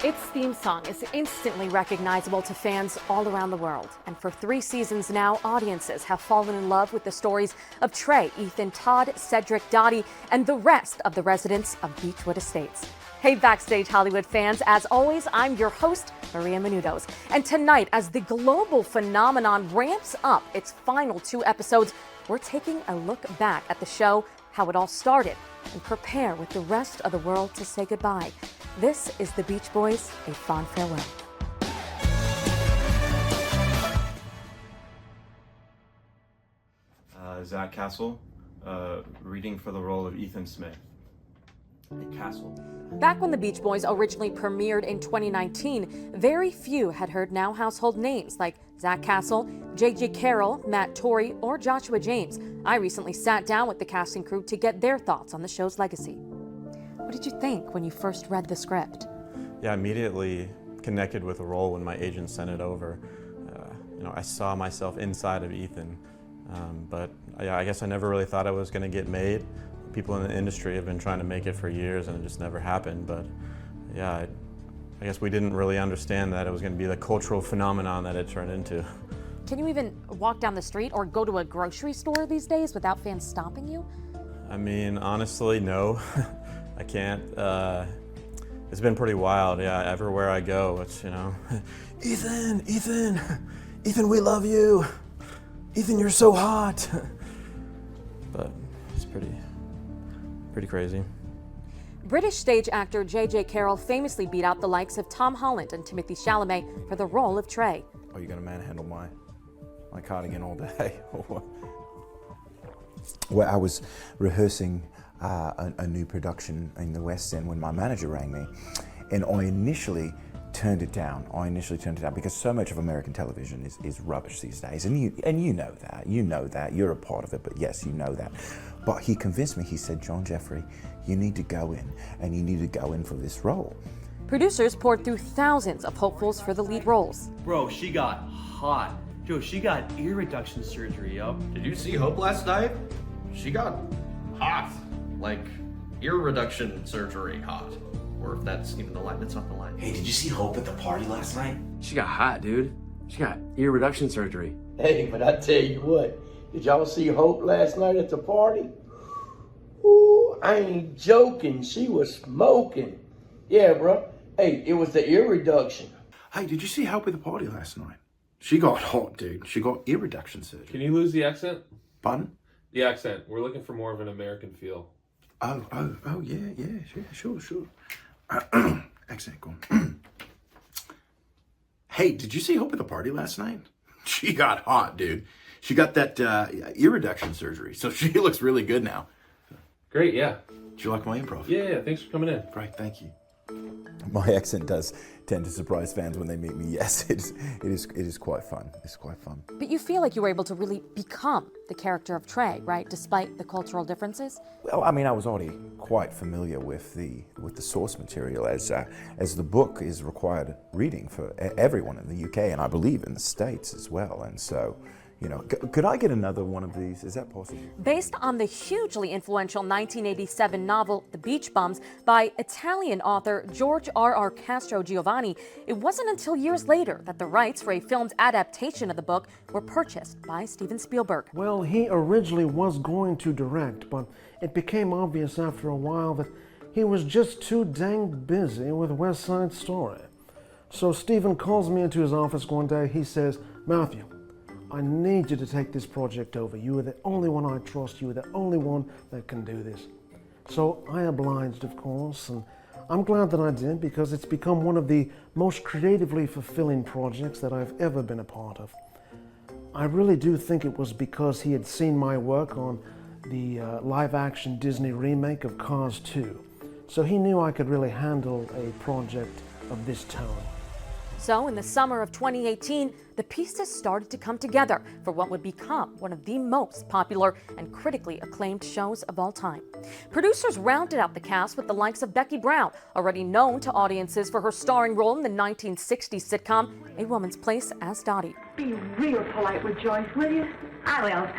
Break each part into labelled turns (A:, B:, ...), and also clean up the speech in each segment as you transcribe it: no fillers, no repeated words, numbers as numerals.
A: Its theme song is instantly recognizable to fans all around the world. And for 3 seasons now, audiences have fallen in love with the stories of Trey, Ethan, Todd, Cedric, Dottie, and the rest of the residents of Beechwood Estates. Hey, Backstage Hollywood fans, as always, I'm your host, Maria Menudos. And tonight, as the global phenomenon ramps up its final 2 episodes, we're taking a look back at the show, how it all started, and prepare with the rest of the world to say goodbye. This is the Beach Boys, a fond farewell.
B: Zach Castle, reading for the role of Ethan Smith.
C: Hey, Castle.
A: Back when the Beach Boys originally premiered in 2019, very few had heard now household names like Zach Castle, J.J. Carroll, Matt Tory, or Joshua James. I recently sat down with the casting crew to get their thoughts on the show's legacy. What did you think when you first read the script?
D: Yeah, I immediately connected with the role when my agent sent it over. I saw myself inside of Ethan, but I guess I never really thought it was going to get made. People in the industry have been trying to make it for years and it just never happened, but yeah, I guess we didn't really understand that it was going to be the cultural phenomenon that it turned into.
A: Can you even walk down the street or go to a grocery store these days without fans stopping you?
D: I mean, honestly, no. I can't. It's been pretty wild, yeah, everywhere I go, it's, Ethan, Ethan, Ethan, we love you. Ethan, you're so hot. But it's pretty crazy.
A: British stage actor J.J. Carroll famously beat out the likes of Tom Holland and Timothée Chalamet for the role of Trey.
C: Are you gonna manhandle my cardigan all day?
E: Well, I was rehearsing a new production in the West End when my manager rang me, and I initially turned it down. Because so much of American television is rubbish these days, and you know that, you're a part of it, but yes, you know that. But he convinced me. He said, John Jeffrey, you need to go in, and you need to go in for this role.
A: Producers poured through thousands of hopefuls for the lead roles.
F: Bro, she got hot. Joe, she got ear reduction surgery, yo.
G: Did you see Hope last night? She got hot. Like, ear reduction surgery hot. Or if that's even the line, that's not the line.
H: Hey, did you see Hope at the party last night?
I: She got hot, dude. She got ear reduction surgery.
J: Hey, but I tell you what, did y'all see Hope last night at the party? Ooh, I ain't joking. She was smoking. Yeah, bro. Hey, it was the ear reduction.
H: Hey, did you see Hope at the party last night? She got hot, dude. She got ear reduction surgery.
K: Can you lose the accent?
H: Pardon?
K: The accent. We're looking for more of an American feel.
H: Oh, yeah, sure. Accent, go on. Hey, did you see Hope at the party last night? She got hot, dude. She got that ear reduction surgery, so she looks really good now.
K: Great, yeah.
H: Did you like my improv?
K: Yeah, thanks for coming in.
H: Great, thank you.
E: My accent does tend to surprise fans when they meet me. Yes, it is quite fun. It's quite fun.
A: But you feel like you were able to really become the character of Trey, right? Despite the cultural differences?
E: Well, I mean, I was already quite familiar with the source material, as the book is required reading for everyone in the UK, and I believe in the States as well. And so, could I get another one of these? Is that possible?
A: Based on the hugely influential 1987 novel The Beach Bums by Italian author George R.R. Castrogiovanni, it wasn't until years later that the rights for a filmed adaptation of the book were purchased by Steven Spielberg.
L: Well, he originally was going to direct, but it became obvious after a while that he was just too dang busy with West Side Story. So Steven calls me into his office one day. He says, Matthew, I need you to take this project over. You are the only one I trust. You are the only one that can do this. So I obliged, of course, and I'm glad that I did, because it's become one of the most creatively fulfilling projects that I've ever been a part of. I really do think it was because he had seen my work on the live-action Disney remake of Cars 2. So he knew I could really handle a project of this tone.
A: So in the summer of 2018, the pieces started to come together for what would become one of the most popular and critically acclaimed shows of all time. Producers rounded out the cast with the likes of Becky Brown, already known to audiences for her starring role in the 1960s sitcom A Woman's Place as Dottie.
M: Be real polite with Joyce, will you? I will.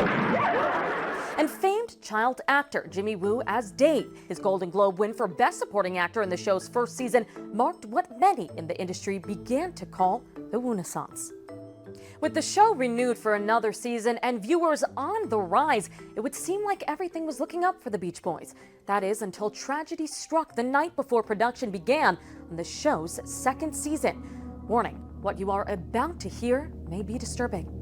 A: And famed child actor Jimmy Woo as Dave. His Golden Globe win for Best Supporting Actor in the show's first season marked what many in the industry began to call the Woo-naissance. With the show renewed for another season and viewers on the rise, it would seem like everything was looking up for the Beach Boys. That is, until tragedy struck the night before production began on the show's second season. Warning, what you are about to hear may be disturbing.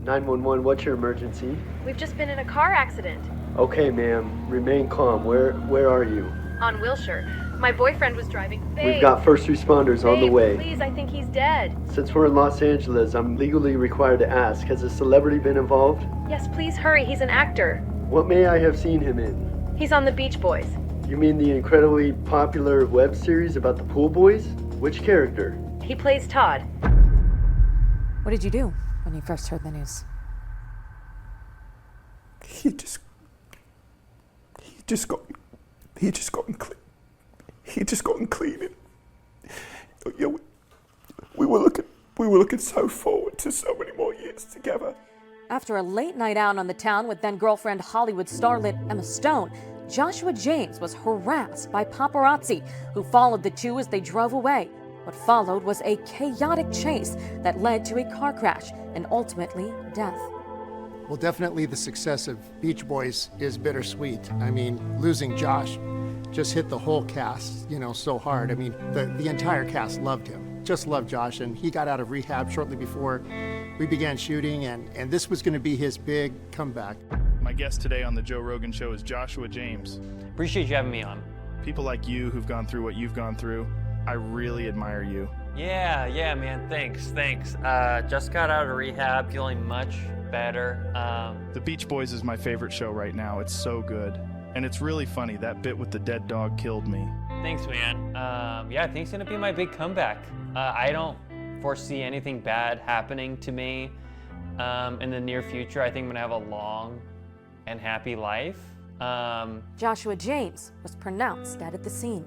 M: 911, what's your emergency?
N: We've just been in a car accident.
M: Okay, ma'am. Remain calm. Where are you?
N: On Wilshire. My boyfriend was driving. Babe,
M: We've got first responders on the way.
N: Please, I think he's dead.
M: Since we're in Los Angeles, I'm legally required to ask, has a celebrity been involved?
N: Yes, please hurry. He's an actor.
M: What may I have seen him in?
N: He's on the Beach Boys.
M: You mean the incredibly popular web series about the pool boys? Which character?
N: He plays Todd.
A: What did you do when you first heard the news?
E: He just gotten cleaning. Yeah, we were looking so forward to so many more years together.
A: After a late night out on the town with then-girlfriend Hollywood starlet Emma Stone, Joshua James was harassed by paparazzi who followed the two as they drove away. What followed was a chaotic chase that led to a car crash and ultimately death.
O: Well, definitely the success of Beach Boys is bittersweet. I mean, losing Josh just hit the whole cast, so hard. I mean, the entire cast loved him, just loved Josh, and he got out of rehab shortly before we began shooting, and this was going to be his big comeback.
P: My guest today on the Joe Rogan Show is Joshua James.
Q: Appreciate you having me on.
P: People like you who've gone through what you've gone through, I really admire you.
Q: Yeah, man, thanks. Just got out of rehab, feeling much better.
P: The Beach Boys is my favorite show right now. It's so good. And it's really funny. That bit with the dead dog killed me.
Q: Thanks, man. Yeah, I think it's gonna be my big comeback. I don't foresee anything bad happening to me in the near future. I think I'm gonna have a long and happy life.
A: Joshua James was pronounced dead at the scene.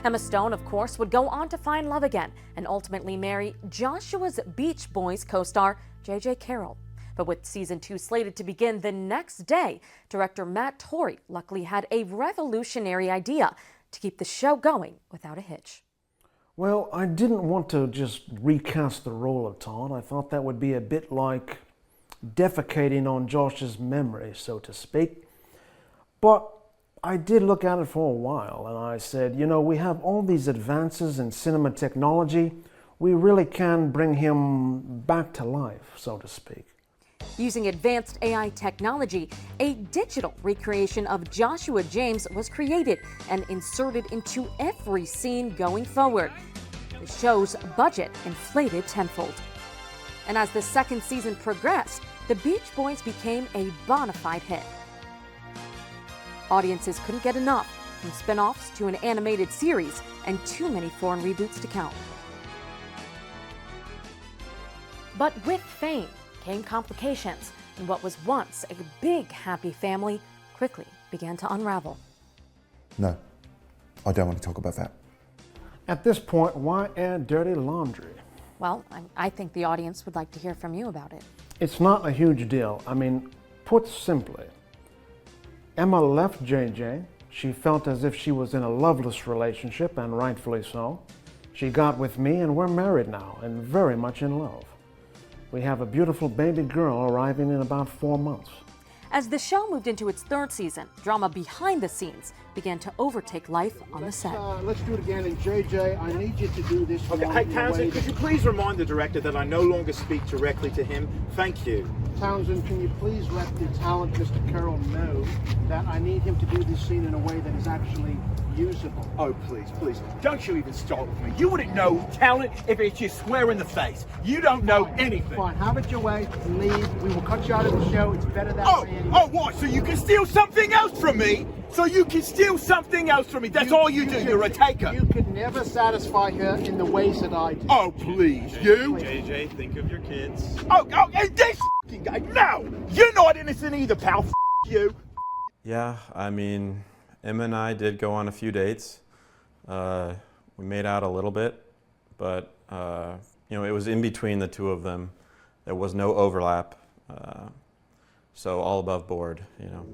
A: Emma Stone, of course, would go on to find love again and ultimately marry Joshua's Beach Boys co-star J.J. Carroll. But with season 2 slated to begin the next day, director Matt Tory luckily had a revolutionary idea to keep the show going without a hitch.
L: Well, I didn't want to just recast the role of Todd. I thought that would be a bit like defecating on Josh's memory, so to speak. But I did look at it for a while, and I said, we have all these advances in cinema technology. We really can bring him back to life, so to speak.
A: Using advanced AI technology, a digital recreation of Joshua James was created and inserted into every scene going forward. The show's budget inflated tenfold. And as the second season progressed, the Beach Boys became a bona fide hit. Audiences couldn't get enough, from spin-offs to an animated series, and too many foreign reboots to count. But with fame came complications, and what was once a big happy family quickly began to unravel.
E: No, I don't want to talk about that.
L: At this point, why air dirty laundry?
A: Well, I think the audience would like to hear from you about it.
L: It's not a huge deal. I mean, put simply, Emma left JJ. She felt as if she was in a loveless relationship, and rightfully so. She got with me, and we're married now, and very much in love. We have a beautiful baby girl arriving in about 4 months.
A: As the show moved into its third season, drama behind the scenes began to overtake life on the set.
O: Let's do it again, and JJ, I need you to do this.
C: Okay, hey Townsend, could you please remind the director that I no longer speak directly to him? Thank you.
O: Townsend, can you please let the talent, Mr. Carroll, know that I need him to do this scene in a way that is actually usable?
C: Oh, please. Don't you even start with me. You wouldn't know talent if it's just square in the face. You don't know anything.
O: Fine, have it your way. Leave. We will cut you out of the show. It's better that way anyway.
C: Oh, what? So you can steal something else from me? That's all you do. You're a taker.
O: You could never satisfy her in the ways that I do.
C: Oh, please, you?
D: JJ, think of your kids.
C: Oh, and this f***ing guy. No, you're not innocent either, pal. F*** you.
D: Yeah, I mean, Emma and I did go on a few dates. We made out a little bit, but it was in between the two of them. There was no overlap. So all above board, you know.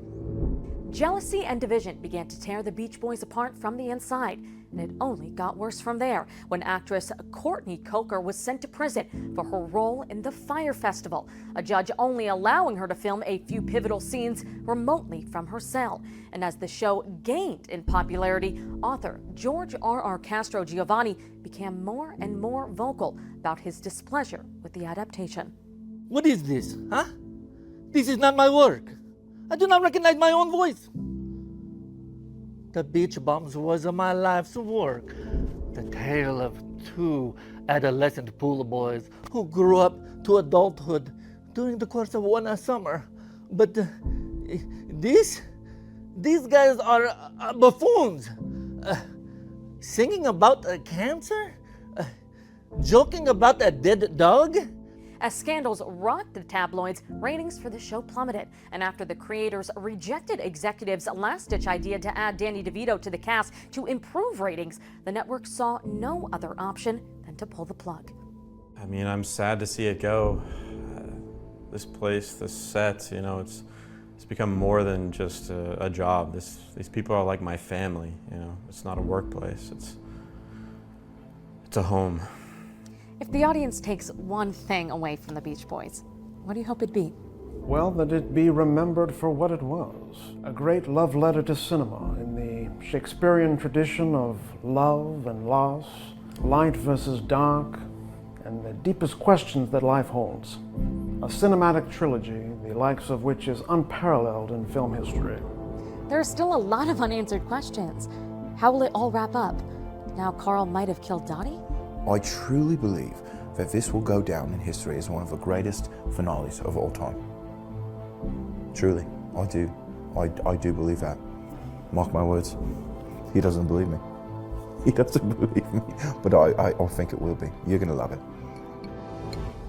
A: Jealousy and division began to tear the Beach Boys apart from the inside, and it only got worse from there when actress Courtney was sent to prison for her role in the Fire Festival, a judge only allowing her to film a few pivotal scenes remotely from her cell. And as the show gained in popularity, author George R.R. Castro-Giovanni became more and more vocal about his displeasure with the adaptation.
R: What is this, huh? This is not my work. I do not recognize my own voice. The Beach Bums was my life's work. The tale of two adolescent pool boys who grew up to adulthood during the course of one summer. But these guys are buffoons. Singing about cancer? Joking about a dead dog?
A: As scandals rocked the tabloids, ratings for the show plummeted. And after the creators rejected executives' last-ditch idea to add Danny DeVito to the cast to improve ratings, the network saw no other option than to pull the plug.
D: I mean, I'm sad to see it go. This place, this set, you know, it's become more than just a job. These people are like my family, you know. It's not a workplace, it's a home.
A: If the audience takes one thing away from the Beach Boys, what do you hope it'd be?
L: Well, that it be remembered for what it was. A great love letter to cinema in the Shakespearean tradition of love and loss, light versus dark, and the deepest questions that life holds. A cinematic trilogy, the likes of which is unparalleled in film history.
A: There are still a lot of unanswered questions. How will it all wrap up? Now Carroll might have killed Dottie?
E: I truly believe that this will go down in history as one of the greatest finales of all time. Truly, I do. I do believe that. Mark my words. He doesn't believe me. He doesn't believe me, but I think it will be. You're gonna love it.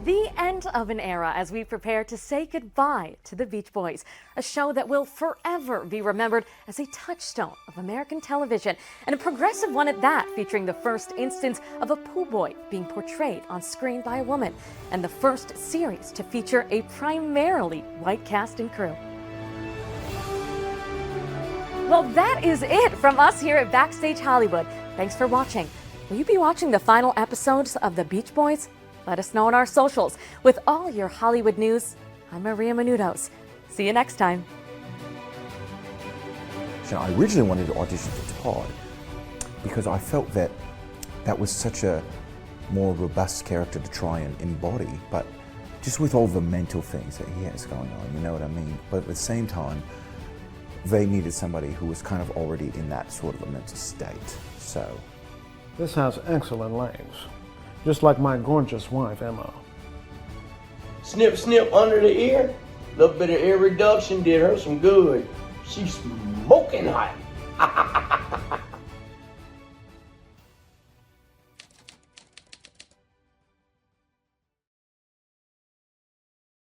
A: The end of an era as we prepare to say goodbye to the Beach Boys, a show that will forever be remembered as a touchstone of American television, and a progressive one at that, featuring the first instance of a pool boy being portrayed on screen by a woman, and the first series to feature a primarily white cast and crew. Well, that is it from us here at Backstage Hollywood. Thanks for watching. Will you be watching the final episodes of the Beach Boys? Let us know on our socials. With all your Hollywood news, I'm Maria Menudos. See you next time.
E: So I originally wanted to audition for Todd because I felt that that was such a more robust character to try and embody, but just with all the mental things that he has going on, you know what I mean? But at the same time, they needed somebody who was kind of already in that sort of a mental state, so.
L: This has excellent legs. Just like my gorgeous wife, Emma.
J: Snip, snip under the ear. A little bit of ear reduction did her some good. She's smoking hot.